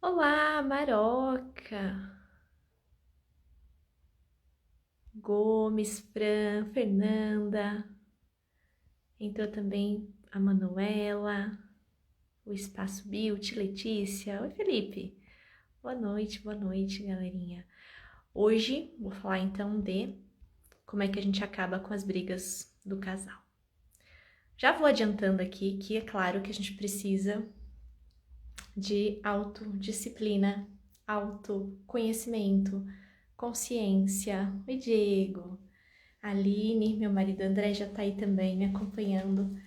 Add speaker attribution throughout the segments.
Speaker 1: Olá, Maroca, Gomes, Fran, Fernanda, entrou também a Manuela, o Espaço Beauty, Letícia. Oi, Felipe. Boa noite, galerinha. Hoje vou falar então de como é que a gente acaba com as brigas do casal. Já vou adiantando aqui que é claro que a gente precisa de autodisciplina, autoconhecimento, consciência. Oi, Diego. Aline, meu marido André já tá aí também me acompanhando.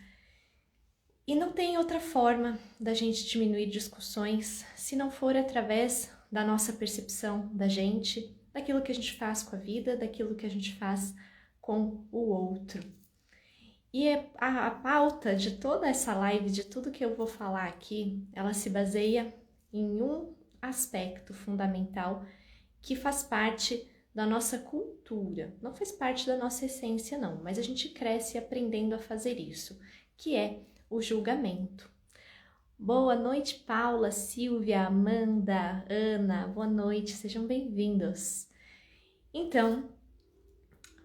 Speaker 1: E não tem outra forma da gente diminuir discussões se não for através da nossa percepção da gente, daquilo que a gente faz com a vida, daquilo que a gente faz com o outro. E a pauta de toda essa live, de tudo que eu vou falar aqui, ela se baseia em um aspecto fundamental que faz parte da nossa cultura, não faz parte da nossa essência não, mas a gente cresce aprendendo a fazer isso, que é o julgamento. Boa noite, Paula, Silvia, Amanda, Ana, boa noite, sejam bem-vindos. Então,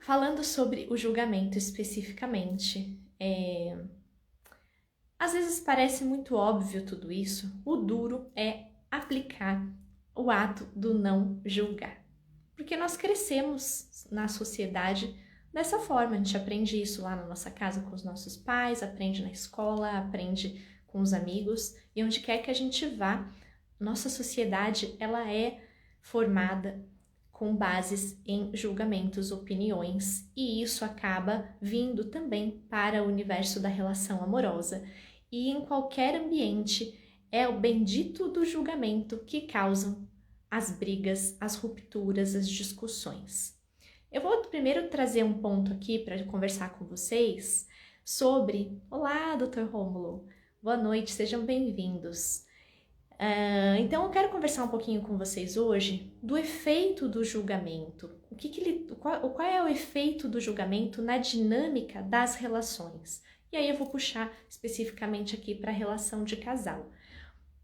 Speaker 1: falando sobre o julgamento especificamente, às vezes parece muito óbvio tudo isso, o duro é aplicar o ato do não julgar. Porque nós crescemos na sociedade dessa forma, a gente aprende isso lá na nossa casa com os nossos pais, aprende na escola, aprende com os amigos, e onde quer que a gente vá, nossa sociedade ela é formada com bases em julgamentos, opiniões, e isso acaba vindo também para o universo da relação amorosa. E em qualquer ambiente é o bendito do julgamento que causam as brigas, as rupturas, as discussões. Eu vou primeiro trazer um ponto aqui para conversar com vocês sobre... Olá, Dr. Rômulo. Boa noite, sejam bem-vindos. Então eu quero conversar um pouquinho com vocês hoje do efeito do julgamento. Qual é o efeito do julgamento na dinâmica das relações? E aí eu vou puxar especificamente aqui para a relação de casal.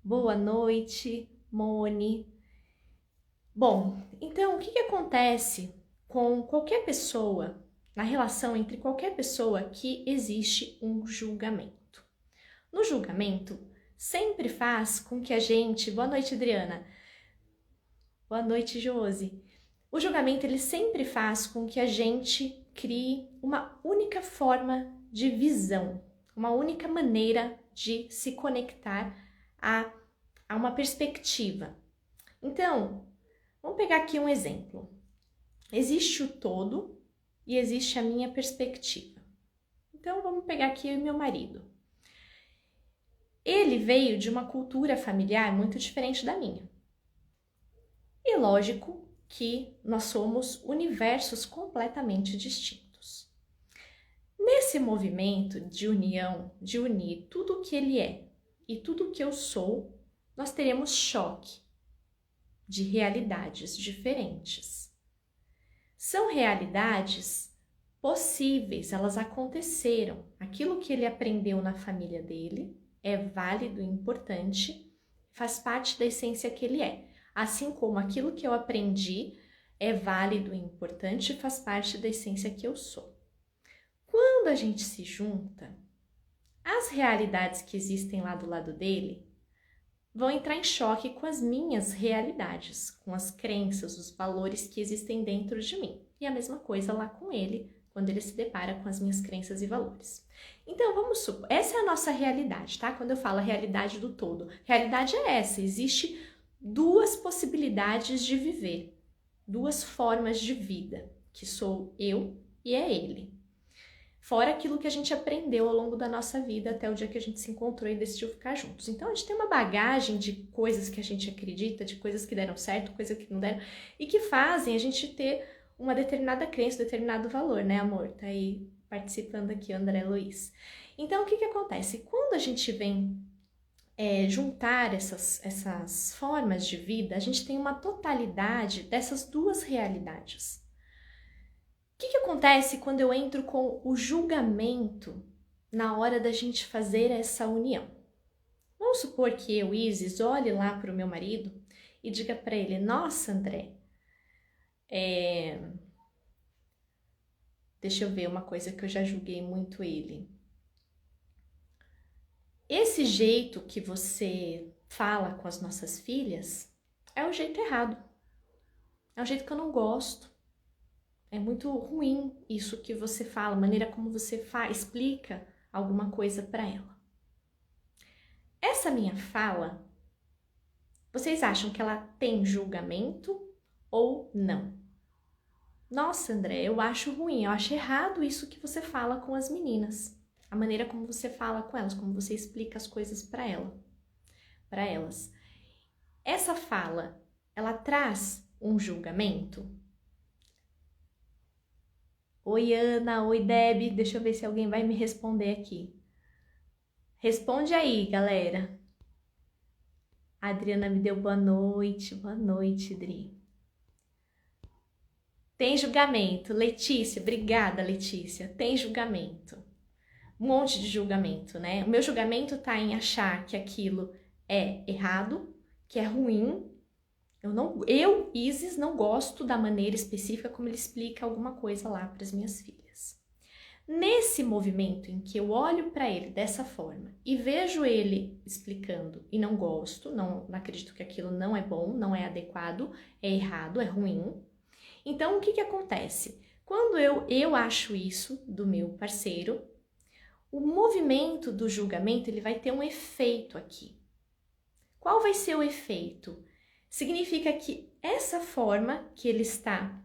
Speaker 1: Boa noite, Mone. Bom, então o que acontece com qualquer pessoa, na relação entre qualquer pessoa que existe um julgamento? No julgamento, sempre faz com que a gente... Boa noite, Adriana. Boa noite, Josi. O julgamento, ele sempre faz com que a gente crie uma única forma de visão, uma única maneira de se conectar a uma perspectiva. Então, vamos pegar aqui um exemplo. Existe o todo e existe a minha perspectiva. Então, vamos pegar aqui o meu marido. Ele veio de uma cultura familiar muito diferente da minha. E lógico que nós somos universos completamente distintos. Nesse movimento de união, de unir tudo o que ele é e tudo o que eu sou, nós teremos choque de realidades diferentes. São realidades possíveis, elas aconteceram. Aquilo que ele aprendeu na família dele é válido e importante, faz parte da essência que ele é. Assim como aquilo que eu aprendi é válido e importante, faz parte da essência que eu sou. Quando a gente se junta, as realidades que existem lá do lado dele vão entrar em choque com as minhas realidades, com as crenças, os valores que existem dentro de mim. E a mesma coisa lá com ele, quando ele se depara com as minhas crenças e valores. Então, vamos supor, essa é a nossa realidade, tá? Quando eu falo a realidade do todo, realidade é essa, existe duas possibilidades de viver, duas formas de vida, que sou eu e é ele. Fora aquilo que a gente aprendeu ao longo da nossa vida até o dia que a gente se encontrou e decidiu ficar juntos. Então, a gente tem uma bagagem de coisas que a gente acredita, de coisas que deram certo, coisas que não deram, e que fazem a gente ter uma determinada crença, um determinado valor, né, amor? Tá aí participando aqui o André Luiz. Então, o que acontece? Quando a gente vem juntar essas formas de vida, a gente tem uma totalidade dessas duas realidades. O que acontece quando eu entro com o julgamento na hora da gente fazer essa união? Vamos supor que eu, Isis, olhe lá para o meu marido e diga para ele: nossa, André, deixa eu ver uma coisa que eu já julguei muito ele. Esse jeito que você fala com as nossas filhas é o jeito errado. É o jeito que eu não gosto. É muito ruim isso que você fala, a maneira como você explica alguma coisa para ela. Essa minha fala, vocês acham que ela tem julgamento ou não? Nossa, André, eu acho ruim, eu acho errado isso que você fala com as meninas. A maneira como você fala com elas, como você explica as coisas para elas. Essa fala, ela traz um julgamento? Oi, Ana, oi, Deb, deixa eu ver se alguém vai me responder aqui. Responde aí, galera. A Adriana me deu boa noite, Dri. Tem julgamento. Letícia, obrigada, Letícia. Tem julgamento. Um monte de julgamento, né? O meu julgamento tá em achar que aquilo é errado, que é ruim. Eu, Isis, não gosto da maneira específica como ele explica alguma coisa lá para as minhas filhas. Nesse movimento em que eu olho para ele dessa forma e vejo ele explicando e não gosto, não acredito que aquilo não é bom, não é adequado, é errado, é ruim. Então, o que acontece? Quando eu acho isso do meu parceiro, o movimento do julgamento ele vai ter um efeito aqui. Qual vai ser o efeito? Significa que essa forma que ele está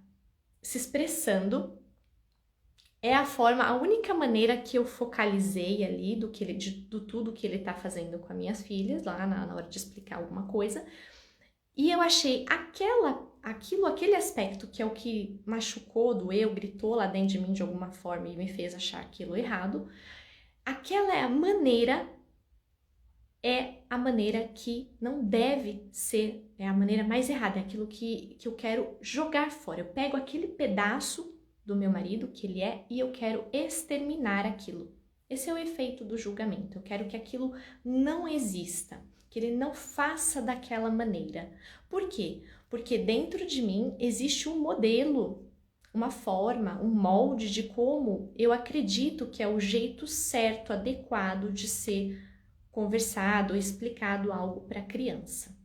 Speaker 1: se expressando é a única maneira que eu focalizei ali do tudo que ele está fazendo com as minhas filhas, lá na hora de explicar alguma coisa, e eu achei aquele aspecto que é o que machucou, doeu, gritou lá dentro de mim de alguma forma e me fez achar aquilo errado, aquela maneira é a maneira que não deve ser, é a maneira mais errada, é aquilo que eu quero jogar fora. Eu pego aquele pedaço do meu marido, que ele é, e eu quero exterminar aquilo. Esse é o efeito do julgamento. Eu quero que aquilo não exista, que ele não faça daquela maneira. Por quê? Porque dentro de mim existe um modelo, uma forma, um molde de como eu acredito que é o jeito certo, adequado de ser conversado, explicado algo para a criança.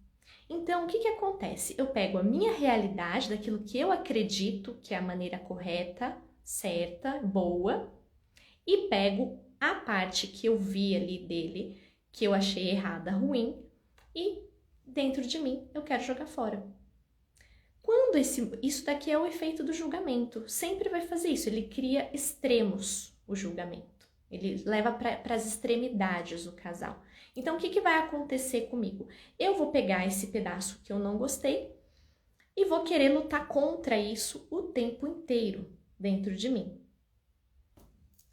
Speaker 1: Então, o que acontece? Eu pego a minha realidade, daquilo que eu acredito que é a maneira correta, certa, boa, e pego a parte que eu vi ali dele, que eu achei errada, ruim, e dentro de mim eu quero jogar fora. Isso daqui é o efeito do julgamento, sempre vai fazer isso, ele cria extremos, o julgamento. Ele leva para as extremidades o casal. Então, o que vai acontecer comigo? Eu vou pegar esse pedaço que eu não gostei e vou querer lutar contra isso o tempo inteiro dentro de mim.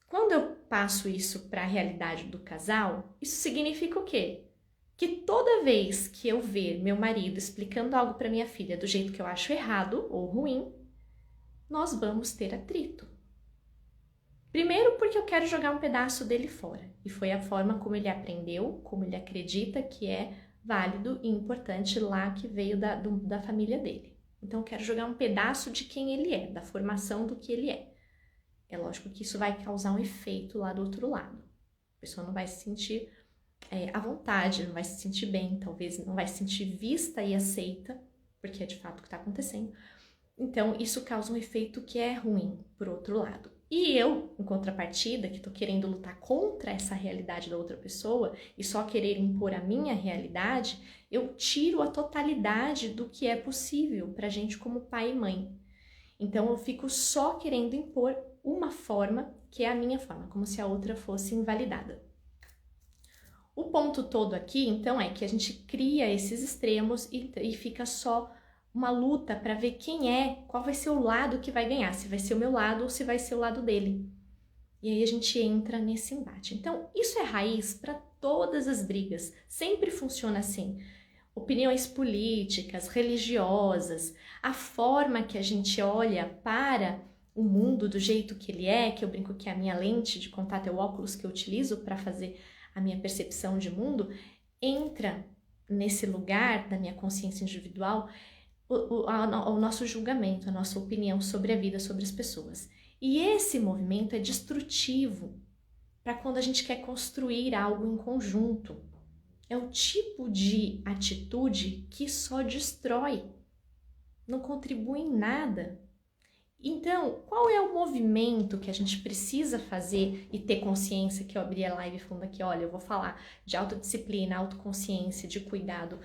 Speaker 1: Quando eu passo isso para a realidade do casal, isso significa o quê? Que toda vez que eu ver meu marido explicando algo para minha filha do jeito que eu acho errado ou ruim, nós vamos ter atrito. Primeiro porque eu quero jogar um pedaço dele fora, e foi a forma como ele aprendeu, como ele acredita que é válido e importante lá que veio da família dele. Então eu quero jogar um pedaço de quem ele é, da formação do que ele é. É lógico que isso vai causar um efeito lá do outro lado. A pessoa não vai se sentir à vontade, não vai se sentir bem, talvez não vai se sentir vista e aceita, porque é de fato o que está acontecendo. Então isso causa um efeito que é ruim, por outro lado. E eu, em contrapartida, que tô querendo lutar contra essa realidade da outra pessoa e só querer impor a minha realidade, eu tiro a totalidade do que é possível pra gente como pai e mãe. Então eu fico só querendo impor uma forma que é a minha forma, como se a outra fosse invalidada. O ponto todo aqui, então, é que a gente cria esses extremos e fica só uma luta para ver qual vai ser o lado que vai ganhar, se vai ser o meu lado ou se vai ser o lado dele. E aí a gente entra nesse embate. Então, isso é raiz para todas as brigas, sempre funciona assim. Opiniões políticas, religiosas, a forma que a gente olha para o mundo do jeito que ele é, que eu brinco que é a minha lente de contato, é o óculos que eu utilizo para fazer a minha percepção de mundo, entra nesse lugar da minha consciência individual o nosso julgamento, a nossa opinião sobre a vida, sobre as pessoas. E esse movimento é destrutivo para quando a gente quer construir algo em conjunto. É o tipo de atitude que só destrói, não contribui em nada. Então, qual é o movimento que a gente precisa fazer e ter consciência, que eu abri a live falando aqui, olha, eu vou falar de autodisciplina, autoconsciência, de cuidado,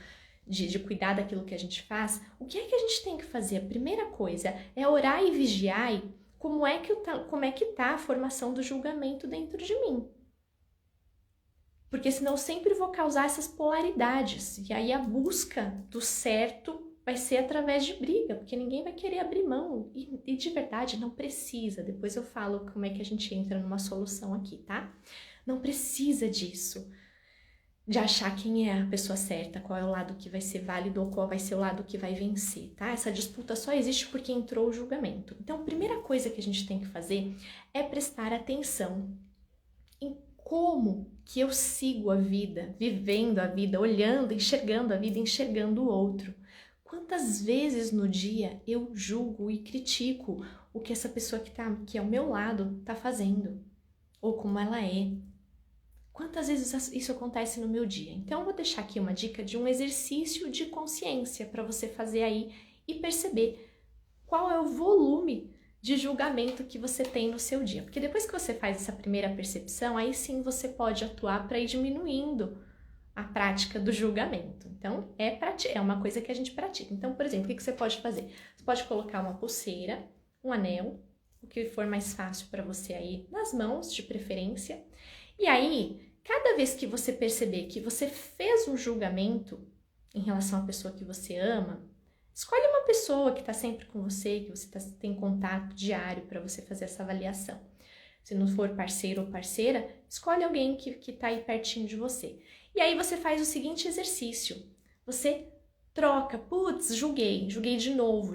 Speaker 1: de cuidar daquilo que a gente faz. O que é que a gente tem que fazer? A primeira coisa é orar e vigiar como é que tá a formação do julgamento dentro de mim. Porque senão eu sempre vou causar essas polaridades. E aí a busca do certo vai ser através de briga, porque ninguém vai querer abrir mão. E de verdade, não precisa. Depois eu falo como é que a gente entra numa solução aqui, tá? Não precisa disso. De achar quem é a pessoa certa, qual é o lado que vai ser válido ou qual vai ser o lado que vai vencer, tá? Essa disputa só existe porque entrou o julgamento. Então, a primeira coisa que a gente tem que fazer é prestar atenção em como que eu sigo a vida, vivendo a vida, olhando, enxergando a vida, enxergando o outro. Quantas vezes no dia eu julgo e critico o que essa pessoa que é ao meu lado está fazendo, ou como ela é. Quantas vezes isso acontece no meu dia? Então, eu vou deixar aqui uma dica de um exercício de consciência para você fazer aí e perceber qual é o volume de julgamento que você tem no seu dia. Porque depois que você faz essa primeira percepção, aí sim você pode atuar para ir diminuindo a prática do julgamento. Então, é uma coisa que a gente pratica. Então, por exemplo, o que você pode fazer? Você pode colocar uma pulseira, um anel, o que for mais fácil para você aí, nas mãos, de preferência. E aí, cada vez que você perceber que você fez um julgamento em relação à pessoa que você ama, escolhe uma pessoa que está sempre com você, que você tem contato diário para você fazer essa avaliação. Se não for parceiro ou parceira, escolhe alguém que está aí pertinho de você. E aí você faz o seguinte exercício. Você troca, julguei de novo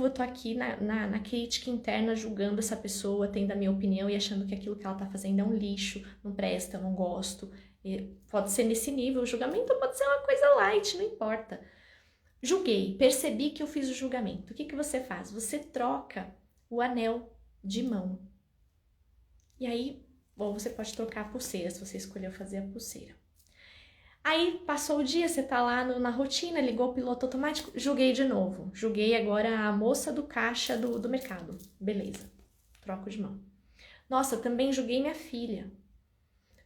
Speaker 1: eu tô aqui na crítica interna julgando essa pessoa, tendo a minha opinião e achando que aquilo que ela tá fazendo é um lixo, não presta, não gosto. E pode ser nesse nível, o julgamento pode ser uma coisa light, não importa. Julguei, percebi que eu fiz o julgamento. O que você faz? Você troca o anel de mão. E aí, ou você pode trocar a pulseira, se você escolheu fazer a pulseira. Aí passou o dia, você tá lá na rotina, ligou o piloto automático, julguei de novo. Julguei agora a moça do caixa do mercado. Beleza, troco de mão. Nossa, também julguei minha filha.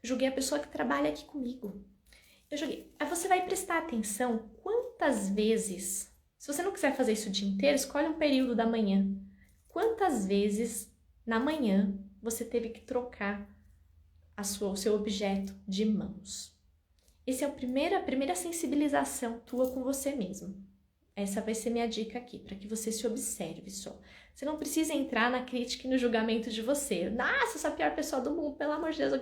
Speaker 1: Julguei a pessoa que trabalha aqui comigo. Eu julguei. Aí você vai prestar atenção quantas vezes, se você não quiser fazer isso o dia inteiro, escolhe um período da manhã. Quantas vezes na manhã você teve que trocar o seu objeto de mãos? Essa é a primeira sensibilização tua com você mesmo. Essa vai ser minha dica aqui, para que você se observe só. Você não precisa entrar na crítica e no julgamento de você. Nossa, eu sou a pior pessoa do mundo, pelo amor de Deus.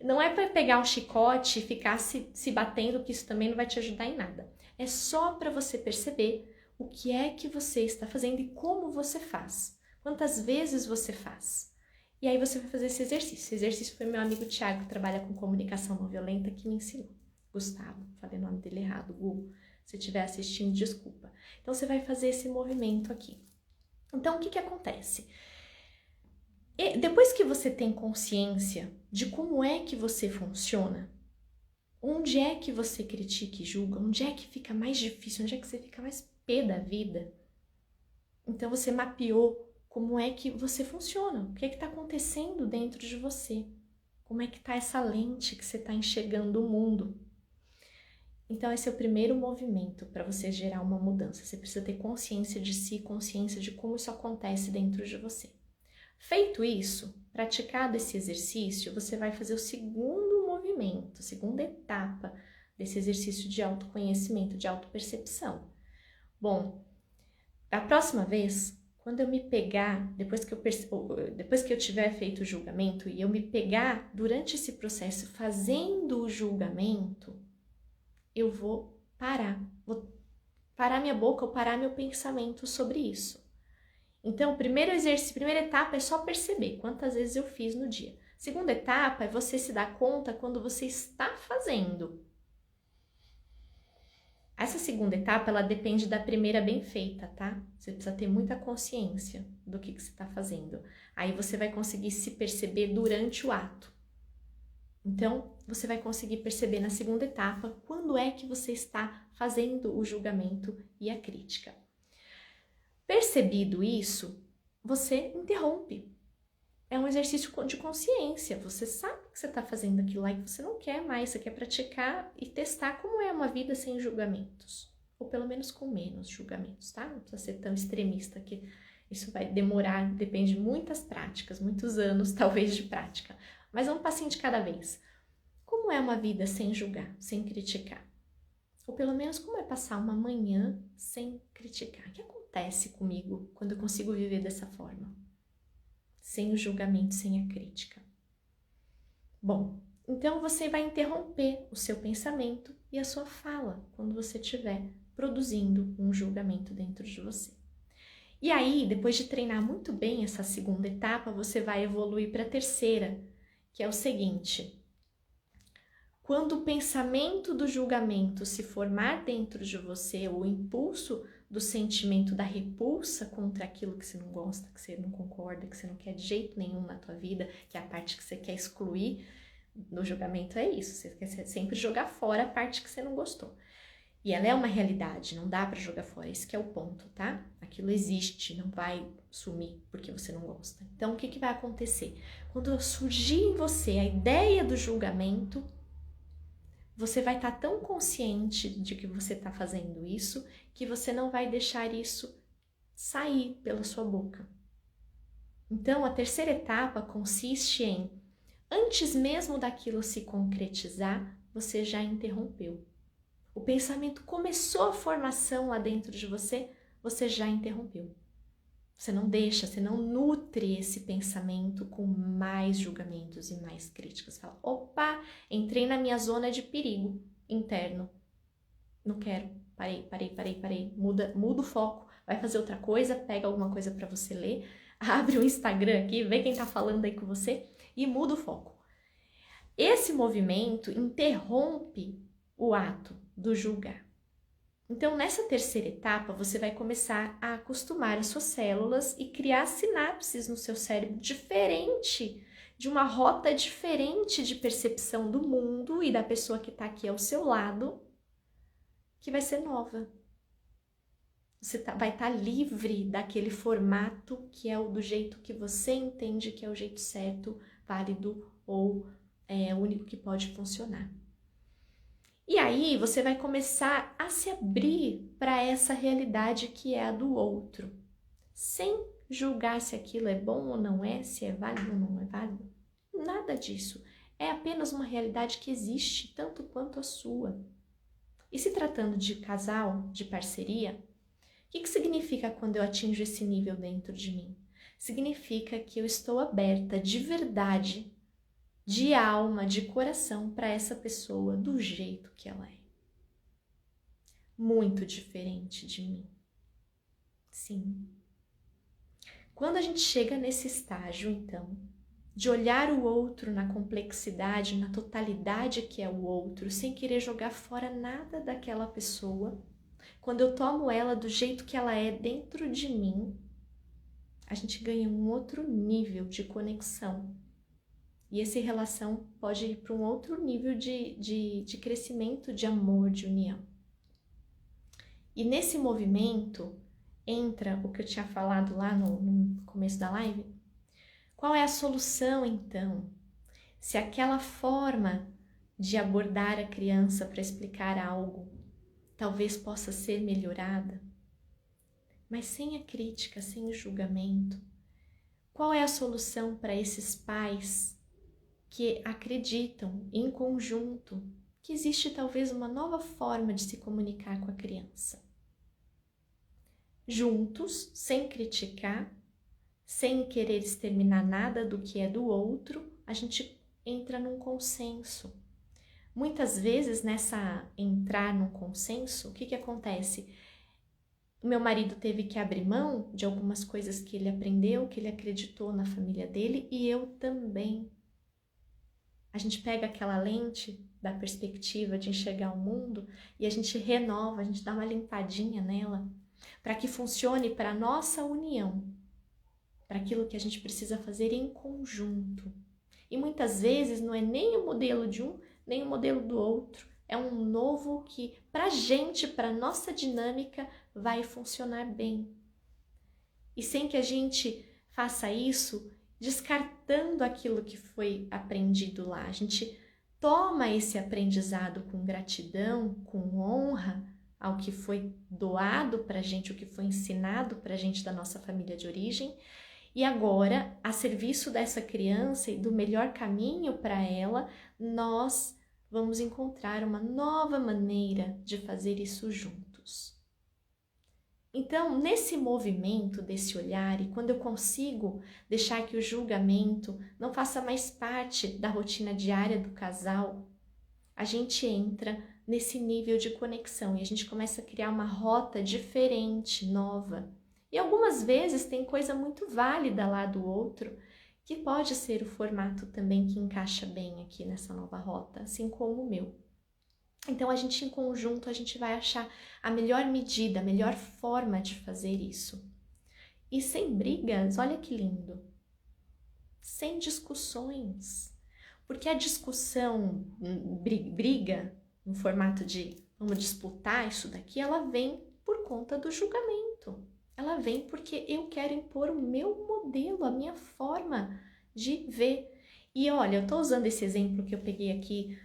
Speaker 1: Não é para pegar um chicote e ficar se batendo, que isso também não vai te ajudar em nada. É só para você perceber o que é que você está fazendo e como você faz. Quantas vezes você faz. E aí você vai fazer esse exercício. Esse exercício foi meu amigo Thiago, que trabalha com comunicação não violenta, que me ensinou. Gustavo, falei o nome dele errado, Gu, se estiver assistindo, desculpa. Então, você vai fazer esse movimento aqui. Então, o que acontece? Depois que você tem consciência de como é que você funciona, onde é que você critica e julga, onde é que fica mais difícil, onde é que você fica mais pé da vida, então você mapeou como é que você funciona, o que é que está acontecendo dentro de você, como é que está essa lente que você está enxergando o mundo. Então, esse é o primeiro movimento para você gerar uma mudança. Você precisa ter consciência de si, consciência de como isso acontece dentro de você. Feito isso, praticado esse exercício, você vai fazer o segundo movimento, a segunda etapa desse exercício de autoconhecimento, de autopercepção. Bom, a próxima vez, quando eu me pegar, depois que eu tiver feito o julgamento e eu me pegar durante esse processo fazendo o julgamento, eu vou parar minha boca ou parar meu pensamento sobre isso. Então, primeira etapa é só perceber quantas vezes eu fiz no dia. Segunda etapa é você se dar conta quando você está fazendo. Essa segunda etapa, ela depende da primeira bem feita, tá? Você precisa ter muita consciência do que você está fazendo. Aí você vai conseguir se perceber durante o ato. Então, você vai conseguir perceber na segunda etapa quando é que você está fazendo o julgamento e a crítica. Percebido isso, você interrompe. É um exercício de consciência. Você sabe que você está fazendo aquilo lá e que você não quer mais. Você quer praticar e testar como é uma vida sem julgamentos. Ou pelo menos com menos julgamentos, tá? Não precisa ser tão extremista que isso vai demorar, depende de muitas práticas, muitos anos talvez de prática. Mas é um passinho de cada vez. Como é uma vida sem julgar, sem criticar? Ou pelo menos como é passar uma manhã sem criticar? O que acontece comigo quando eu consigo viver dessa forma? Sem o julgamento, sem a crítica. Bom, então você vai interromper o seu pensamento e a sua fala quando você estiver produzindo um julgamento dentro de você. E aí, depois de treinar muito bem essa segunda etapa, você vai evoluir para a terceira, que é o seguinte: quando o pensamento do julgamento se formar dentro de você, o impulso do sentimento da repulsa contra aquilo que você não gosta, que você não concorda, que você não quer de jeito nenhum na tua vida, que é a parte que você quer excluir do julgamento, é isso. Você quer sempre jogar fora a parte que você não gostou. E ela é uma realidade, não dá para jogar fora, esse que é o ponto, tá? Aquilo existe, não vai sumir porque você não gosta. Então, o que vai acontecer? Quando surgir em você a ideia do julgamento, você vai estar tão consciente de que você está fazendo isso, que você não vai deixar isso sair pela sua boca. Então, a terceira etapa consiste em, antes mesmo daquilo se concretizar, você já interrompeu. O pensamento começou a formação lá dentro de você, você já interrompeu. Você não deixa, você não nutre esse pensamento com mais julgamentos e mais críticas. Você fala, opa, entrei na minha zona de perigo interno. Não quero, parei. Muda o foco, vai fazer outra coisa, pega alguma coisa para você ler, abre o Instagram aqui, vê quem tá falando aí com você e muda o foco. Esse movimento interrompe o ato do julgar. Então, nessa terceira etapa, você vai começar a acostumar as suas células e criar sinapses no seu cérebro diferente, de uma rota diferente de percepção do mundo e da pessoa que está aqui ao seu lado, que vai ser nova. Você vai estar livre daquele formato que é o do jeito que você entende que é o jeito certo, válido ou o único que pode funcionar. E aí você vai começar a se abrir para essa realidade que é a do outro, sem julgar se aquilo é bom ou não é, se é válido ou não é válido. Nada disso. É apenas uma realidade que existe tanto quanto a sua. E se tratando de casal, de parceria, o que significa quando eu atinjo esse nível dentro de mim? Significa que eu estou aberta de verdade, de alma, de coração para essa pessoa do jeito que ela é. Muito diferente de mim. Sim. Quando a gente chega nesse estágio, então, de olhar o outro na complexidade, na totalidade que é o outro, sem querer jogar fora nada daquela pessoa, quando eu tomo ela do jeito que ela é dentro de mim, a gente ganha um outro nível de conexão. E essa relação pode ir para um outro nível de crescimento, de amor, de união. E nesse movimento entra o que eu tinha falado lá no começo da live. Qual é a solução, então? Se aquela forma de abordar a criança para explicar algo talvez possa ser melhorada, mas sem a crítica, sem o julgamento, qual é a solução para esses pais que acreditam em conjunto que existe talvez uma nova forma de se comunicar com a criança? Juntos, sem criticar, sem querer exterminar nada do que é do outro, a gente entra num consenso. Muitas vezes, nessa entrar num consenso, o que acontece? O meu marido teve que abrir mão de algumas coisas que ele aprendeu, que ele acreditou na família dele, e eu também. A gente pega aquela lente da perspectiva de enxergar o mundo e a gente renova, a gente dá uma limpadinha nela para que funcione para a nossa união, para aquilo que a gente precisa fazer em conjunto. E muitas vezes não é nem o modelo de um, nem o modelo do outro. É um novo que, para a gente, para nossa dinâmica, vai funcionar bem. E sem que a gente faça isso descartando aquilo que foi aprendido lá. A gente toma esse aprendizado com gratidão, com honra ao que foi doado para a gente, o que foi ensinado para a gente da nossa família de origem. E agora, a serviço dessa criança e do melhor caminho para ela, nós vamos encontrar uma nova maneira de fazer isso juntos. Então, nesse movimento desse olhar, e quando eu consigo deixar que o julgamento não faça mais parte da rotina diária do casal, a gente entra nesse nível de conexão e a gente começa a criar uma rota diferente, nova. E algumas vezes tem coisa muito válida lá do outro, que pode ser o formato também que encaixa bem aqui nessa nova rota, assim como o meu. Então a gente em conjunto, a gente vai achar a melhor medida, a melhor forma de fazer isso. E sem brigas, olha que lindo, sem discussões. Porque a discussão, briga, no formato de vamos disputar isso daqui, ela vem por conta do julgamento. Ela vem porque eu quero impor o meu modelo, a minha forma de ver. E olha, eu estou usando esse exemplo que eu peguei aqui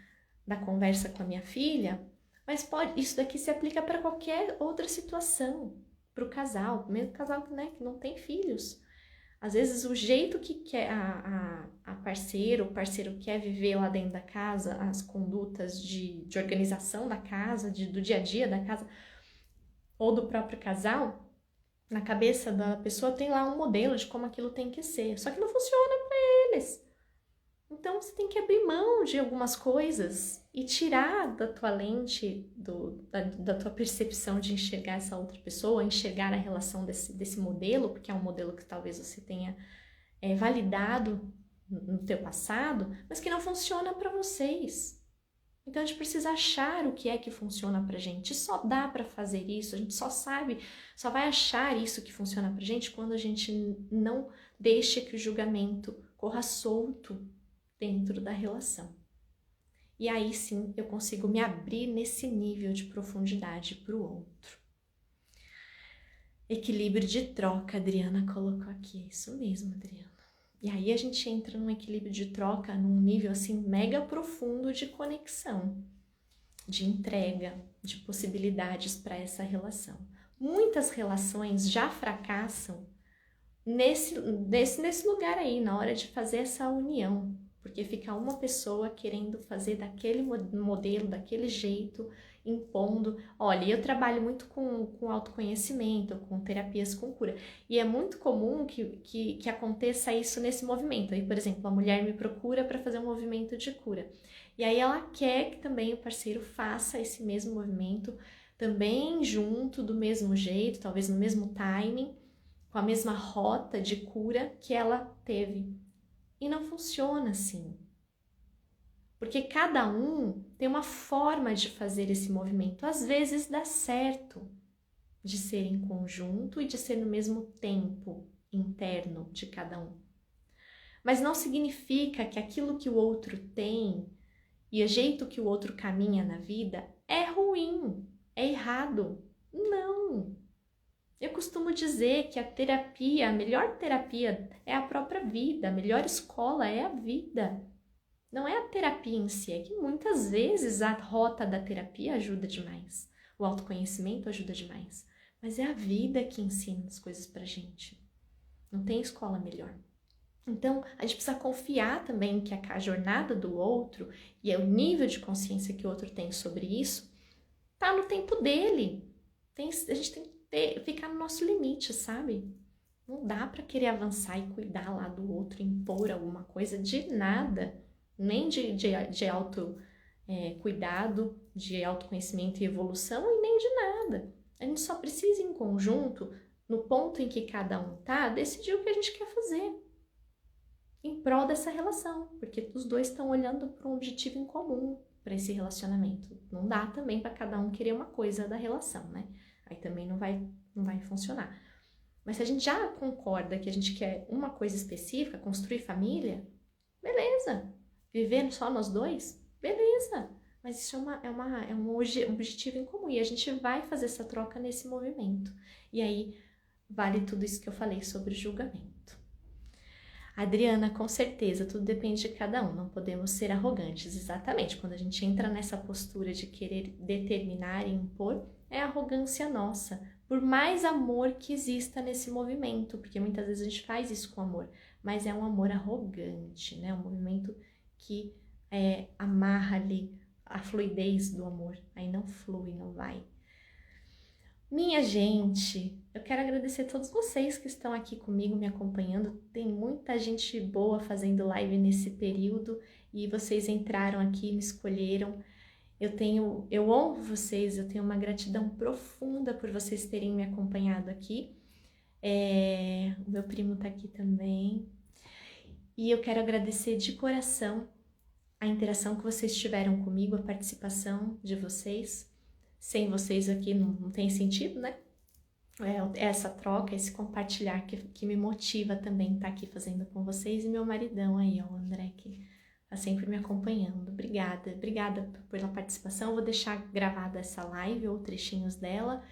Speaker 1: da conversa com a minha filha, mas isso daqui se aplica para qualquer outra situação, para o casal, mesmo casal, né, que não tem filhos. Às vezes o jeito que quer a parceira, o parceiro quer viver lá dentro da casa, as condutas de organização da casa, do dia a dia da casa, ou do próprio casal, na cabeça da pessoa tem lá um modelo de como aquilo tem que ser, só que não funciona para eles. Então você tem que abrir mão de algumas coisas e tirar da tua lente, da tua percepção de enxergar essa outra pessoa, enxergar a relação desse modelo, porque é um modelo que talvez você tenha validado no teu passado, mas que não funciona para vocês. Então a gente precisa achar o que é que funciona pra gente. Só dá pra fazer isso, a gente só vai achar isso que funciona pra gente quando a gente não deixa que o julgamento corra solto dentro da relação. E aí sim eu consigo me abrir nesse nível de profundidade pro outro. Equilíbrio de troca, a Adriana colocou aqui. É isso mesmo, Adriana. E aí a gente entra num equilíbrio de troca, num nível assim mega profundo de conexão, de entrega, de possibilidades para essa relação. Muitas relações já fracassam nesse lugar aí, na hora de fazer essa união, porque fica uma pessoa querendo fazer daquele modelo, daquele jeito, impondo. Olha, eu trabalho muito com autoconhecimento, com terapias com cura, e é muito comum que aconteça isso nesse movimento. Aí, por exemplo, a mulher me procura para fazer um movimento de cura, e aí ela quer que também o parceiro faça esse mesmo movimento, também junto, do mesmo jeito, talvez no mesmo timing, com a mesma rota de cura que ela teve. E não funciona assim. Porque cada um tem uma forma de fazer esse movimento. Às vezes dá certo de ser em conjunto e de ser no mesmo tempo interno de cada um. Mas não significa que aquilo que o outro tem e o jeito que o outro caminha na vida é ruim, é errado. Não! Eu costumo dizer que a terapia, a melhor terapia é a própria vida, a melhor escola é a vida. Não é a terapia em si, é que muitas vezes a rota da terapia ajuda demais, o autoconhecimento ajuda demais, mas é a vida que ensina as coisas pra gente. Não tem escola melhor. Então, a gente precisa confiar também que a jornada do outro e o nível de consciência que o outro tem sobre isso tá no tempo dele. A gente tem que ficar no nosso limite, sabe? Não dá para querer avançar e cuidar lá do outro, impor alguma coisa de nada, nem de cuidado, de autoconhecimento e evolução, e nem de nada. A gente só precisa, em conjunto, no ponto em que cada um tá, decidir o que a gente quer fazer em prol dessa relação, porque os dois estão olhando para um objetivo em comum, para esse relacionamento. Não dá também para cada um querer uma coisa da relação, né? Aí também não vai funcionar. Mas se a gente já concorda que a gente quer uma coisa específica, construir família, beleza. Viver só nós dois, beleza. Mas isso é um objetivo em comum e a gente vai fazer essa troca nesse movimento. E aí vale tudo isso que eu falei sobre o julgamento. Adriana, com certeza, tudo depende de cada um, não podemos ser arrogantes. Exatamente, quando a gente entra nessa postura de querer determinar e impor, é arrogância nossa, por mais amor que exista nesse movimento, porque muitas vezes a gente faz isso com amor, mas é um amor arrogante, né? Um movimento que amarra ali a fluidez do amor, aí não flui, não vai. Minha gente, eu quero agradecer a todos vocês que estão aqui comigo me acompanhando. Tem muita gente boa fazendo live nesse período e vocês entraram aqui, me escolheram. Eu honro vocês, eu tenho uma gratidão profunda por vocês terem me acompanhado aqui. O meu primo tá aqui também. E eu quero agradecer de coração a interação que vocês tiveram comigo, a participação de vocês. Sem vocês aqui não tem sentido, né? Essa troca, esse compartilhar que me motiva também estar aqui fazendo com vocês. E meu maridão aí, ó, o André, que tá sempre me acompanhando. Obrigada pela participação. Vou deixar gravada essa live ou trechinhos dela.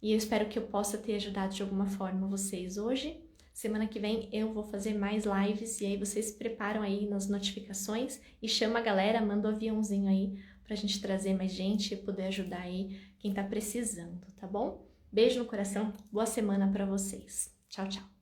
Speaker 1: E eu espero que eu possa ter ajudado de alguma forma vocês hoje. Semana que vem eu vou fazer mais lives e aí vocês se preparam aí nas notificações e chama a galera, manda o aviãozinho aí pra gente trazer mais gente e poder ajudar aí quem tá precisando, tá bom? Beijo no coração, boa semana pra vocês. Tchau, tchau.